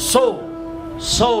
100।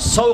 100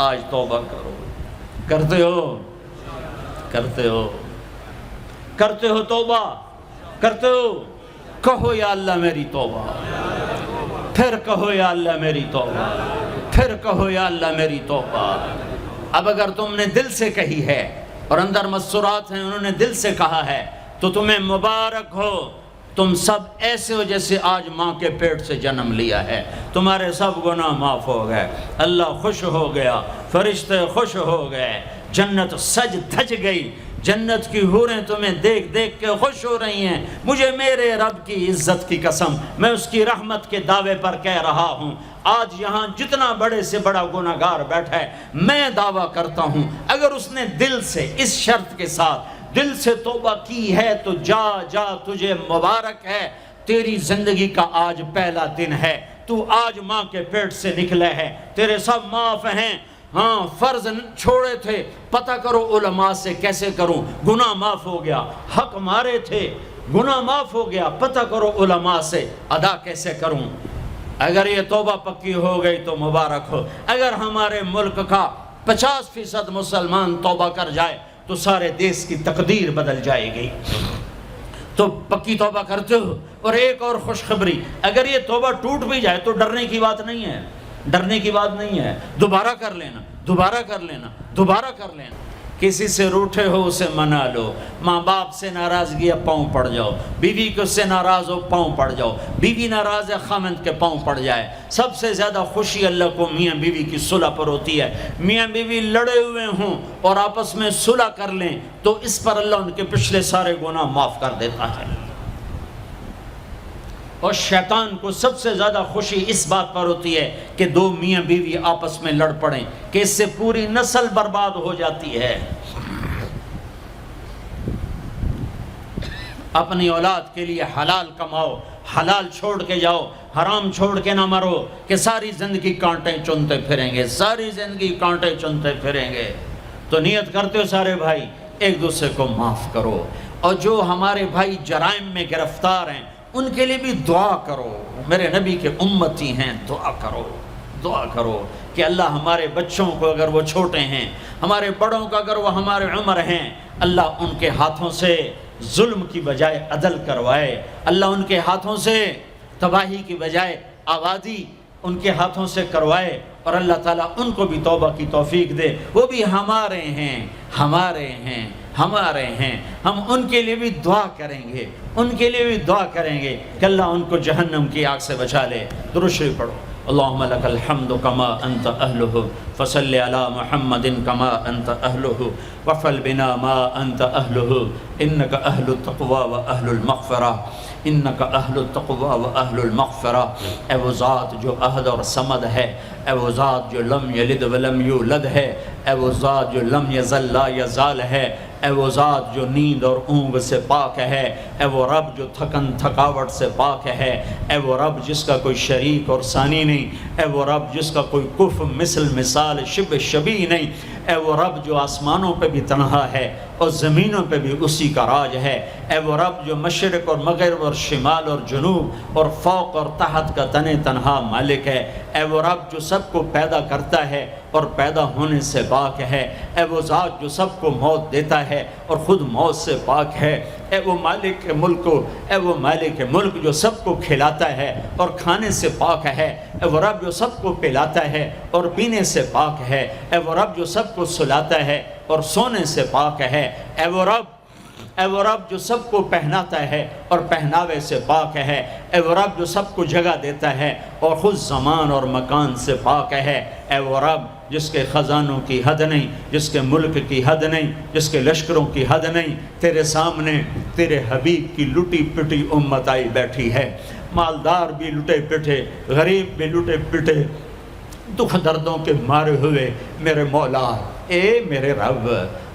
آج توبہ کرو. کرتے ہو کرتے ہو کرتے ہو توبہ کرتے ہو؟ کہو یا اللہ میری توبہ، پھر کہو یا اللہ میری توبہ، پھر کہو یا اللہ میری توبہ. اب اگر تم نے دل سے کہی ہے اور اندر مسرات ہیں انہوں نے دل سے کہا ہے تو تمہیں مبارک ہو. تم سب ایسے ہو جیسے آج ماں کے پیٹ سے جنم لیا ہے. تمہارے سب گناہ معاف ہو گئے، اللہ خوش ہو گیا، فرشتے خوش ہو گئے، جنت سج دھج گئی. جنت کی حوریں تمہیں دیکھ دیکھ کے خوش ہو رہی ہیں. مجھے میرے رب کی عزت کی قسم، میں اس کی رحمت کے دعوے پر کہہ رہا ہوں، آج یہاں جتنا بڑے سے بڑا گناہگار بیٹھا ہے، میں دعویٰ کرتا ہوں اگر اس نے دل سے اس شرط کے ساتھ دل سے توبہ کی ہے تو جا جا تجھے مبارک ہے. تیری زندگی کا آج پہلا دن ہے، تو آج ماں کے پیٹ سے نکلے ہے، تیرے سب معاف ہیں. ہاں فرض چھوڑے تھے، پتہ کرو علماء سے کیسے کروں، گناہ معاف ہو گیا. حق مارے تھے، گناہ معاف ہو گیا، پتہ کرو علماء سے ادا کیسے کروں. اگر یہ توبہ پکی ہو گئی تو مبارک ہو. اگر ہمارے ملک کا 50% مسلمان توبہ کر جائے تو سارے دیش کی تقدیر بدل جائے گی. تو پکی توبہ کرتے ہو. اور ایک اور خوشخبری، اگر یہ توبہ ٹوٹ بھی جائے تو ڈرنے کی بات نہیں ہے، ڈرنے کی بات نہیں ہے. دوبارہ کر لینا، دوبارہ کر لینا، دوبارہ کر لینا. کسی سے روٹھے ہو اسے منا لو. ماں باپ سے ناراضگی ہے پاؤں پڑ جاؤ، بیوی کو سے ناراض ہو پاؤں پڑ جاؤ، بیوی ناراض ہے خامند کے پاؤں پڑ جائے. سب سے زیادہ خوشی اللہ کو میاں بیوی کی صلح پر ہوتی ہے. میاں بیوی لڑے ہوئے ہوں اور آپس میں صلح کر لیں تو اس پر اللہ ان کے پچھلے سارے گناہ معاف کر دیتا ہے. اور شیطان کو سب سے زیادہ خوشی اس بات پر ہوتی ہے کہ دو میاں بیوی آپس میں لڑ پڑیں کہ اس سے پوری نسل برباد ہو جاتی ہے. اپنی اولاد کے لیے حلال کماؤ، حلال چھوڑ کے جاؤ، حرام چھوڑ کے نہ مرو کہ ساری زندگی کانٹے چنتے پھریں گے، ساری زندگی کانٹے چنتے پھریں گے. تو نیت کرتے ہو سارے بھائی ایک دوسرے کو معاف کرو. اور جو ہمارے بھائی جرائم میں گرفتار ہیں ان کے لیے بھی دعا کرو. میرے نبی کے امتی ہیں، دعا کرو، دعا کرو کہ اللہ ہمارے بچوں کو اگر وہ چھوٹے ہیں، ہمارے بڑوں کو اگر وہ ہمارے عمر ہیں، اللہ ان کے ہاتھوں سے ظلم کی بجائے عدل کروائے. اللہ ان کے ہاتھوں سے تباہی کی بجائے آبادی ان کے ہاتھوں سے کروائے. اور اللہ تعالیٰ ان کو بھی توبہ کی توفیق دے. وہ بھی ہمارے ہیں، ہمارے ہیں، ہمارے ہیں. ہم ان کے لیے بھی دعا کریں گے، ان کے لیے بھی دعا کریں گے کہ اللہ ان کو جہنم کی آگ سے بچا لے. درود شریف پڑھو. اللہم لک الحمد کما انت اہلہ فصل علی محمد کما انت اہلہ وفعل بنا ما انت اہلہ انک اہل التقوی و اہل المغفرہ، انک اہل التقوی و اہل المغفرہ. اے وہ ذات جو احد اور صمد ہے، اے وہ ذات جو لم یلد ولم یولد ہے، اے وہ ذات جو لم یزل لا یزال ہے، اے وہ ذات جو نیند اور اونگ سے پاک ہے، اے وہ رب جو تھکن تھکاوٹ سے پاک ہے، اے وہ رب جس کا کوئی شریک اور ثانی نہیں، اے وہ رب جس کا کوئی کف مثل مثال شبہ شبیہ نہیں، اے وہ رب جو آسمانوں پہ بھی تنہا ہے اور زمینوں پہ بھی اسی کا راج ہے. اے وہ رب جو مشرق اور مغرب اور شمال اور جنوب اور فوق اور تحت کا تنہا مالک ہے. اے وہ رب جو سب کو پیدا کرتا ہے اور پیدا ہونے سے پاک ہے. اے وہ ذات جو سب کو موت دیتا ہے اور خود موت سے پاک ہے. اے وہ مالک ملک، اے وہ مالک ملک جو سب کو کھلاتا ہے اور کھانے سے پاک ہے. اے وہ رب جو سب کو پلاتا ہے اور پینے سے پاک ہے. اے وہ رب جو سب کو سلاتا ہے اور سونے سے پاک ہے. اے وہ رب جو سب کو پہناتا ہے اور پہناوے سے پاک ہے. اے وہ رب جو سب کو جگہ دیتا ہے اور خود زمان اور مکان سے پاک ہے. اے وہ رب جس کے خزانوں کی حد نہیں، جس کے ملک کی حد نہیں، جس کے لشکروں کی حد نہیں. تیرے سامنے تیرے حبیب کی لٹی پٹی امت آئی بیٹھی ہے. مالدار بھی لٹے پٹے، غریب بھی لٹے پٹے، دکھ دردوں کے مارے ہوئے. میرے مولا، اے میرے رب،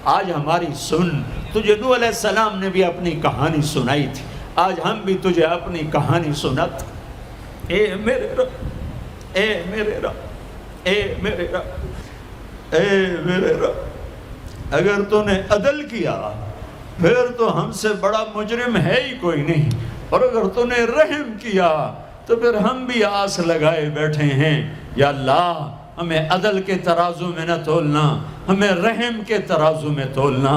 آج ہماری سن. تجھے نوح علیہ السلام نے بھی اپنی کہانی سنائی تھی، آج ہم بھی تجھے اپنی کہانی سنت. اے میرے رب، اے میرے رب، اے میرے رب، اے میرے رب، اگر تو نے عدل کیا پھر تو ہم سے بڑا مجرم ہے ہی کوئی نہیں، اور اگر تو نے رحم کیا تو پھر ہم بھی آس لگائے بیٹھے ہیں. یا اللہ ہمیں عدل کے ترازو میں نہ تولنا، ہمیں رحم کے ترازو میں تولنا،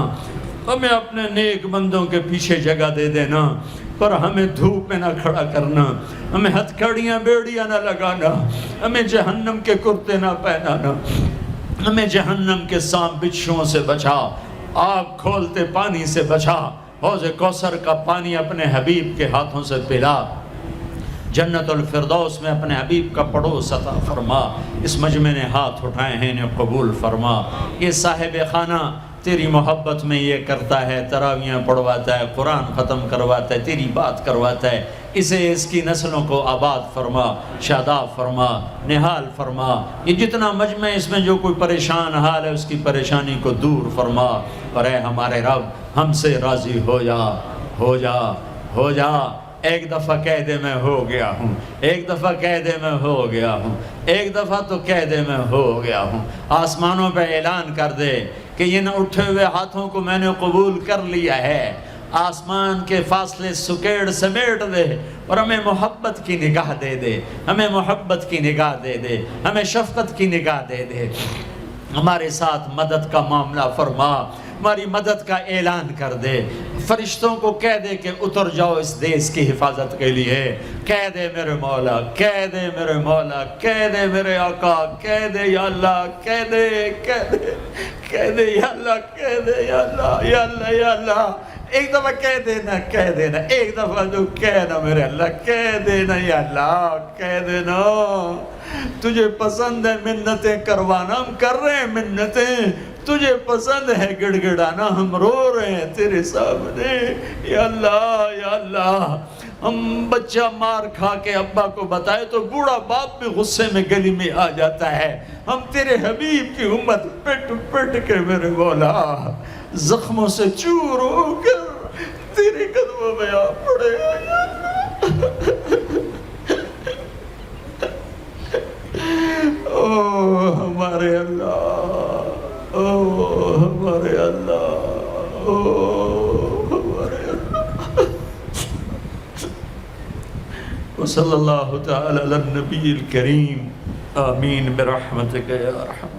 ہمیں اپنے نیک بندوں کے پیچھے جگہ دے دینا، پر ہمیں دھوپ میں نہ کھڑا کرنا، ہمیں ہتھکڑیاں بیڑیاں نہ لگانا، ہمیں جہنم کے کرتے نہ پہنانا، ہمیں جہنم کے سانپ بچھوؤں سے بچا، آگ کھولتے پانی سے بچا، حوض کوثر کا پانی اپنے حبیب کے ہاتھوں سے پلا، جنت الفردوس میں اپنے حبیب کا پڑوس عطا فرما، اس مجمع نے ہاتھ اٹھائے ہیں انہیں قبول فرما۔ یہ صاحب خانہ تیری محبت میں یہ کرتا ہے، تراویاں پڑھواتا ہے، قرآن ختم کرواتا ہے، تیری بات کرواتا ہے، اسے اس کی نسلوں کو آباد فرما، شاداب فرما، نحال فرما۔ یہ جتنا مجمع اس میں جو کوئی پریشان حال ہے اس کی پریشانی کو دور فرما، اور اے ہمارے رب ہم سے راضی ہو جا، ہو جا، ہو جا۔ ایک دفعہ کہہ دے میں ہو گیا ہوں، ایک دفعہ کہہ دے میں ہو گیا ہوں، ایک دفعہ تو کہہ دے میں ہو گیا ہوں۔ آسمانوں پہ اعلان کر دے کہ ان اٹھے ہوئے ہاتھوں کو میں نے قبول کر لیا ہے، آسمان کے فاصلے سکیڑ سمیٹ دے اور ہمیں محبت کی نگاہ دے دے، ہمیں محبت کی نگاہ دے دے، ہمیں شفقت کی نگاہ دے دے، ہمارے ساتھ مدد کا معاملہ فرما، ہماری مدد کا اعلان کر دے، فرشتوں کو کہہ دے کہ اتر جاؤ اس دیس کی حفاظت کے لیے، کہہ دے میرے مولا، کہہ دے میرے مولا، کہہ دے میرے آقا، کہہ دے یا اللہ، کہہ دے، کہہ دے، کہہ دے یا اللہ، کہہ دے یا اللہ، یا اللہ، یا اللہ۔ ایک دفعہ کہہ دینا، کہہ دینا، ایک دفعہ جو کہنا میرے اللہ، کہہ دینا یا اللہ، کہہ دینا۔ تجھے پسند ہے منتیں کروانا، ہم کر رہے ہیں منتیں، تجھے پسند ہے گڑ گڑانا، ہم رو رہے ہیں تیرے سامنے، یا اللہ، یا اللہ۔ ہم بچہ مار کھا کے ابا کو بتائے تو بوڑھا باپ بھی غصے میں گلی میں آ جاتا ہے، ہم تیرے حبیب کی امت پٹ پٹ کے میرے مولا زخموں سے چور ہو کر تیرے قدموں میں آ پڑے۔ او ہمارے اللہ، او ہمارے اللہ، او ہمارے اللہ۔ وصلی اللہ تعالی علی النبی الکریم، آمین برحمتک یا ارحم۔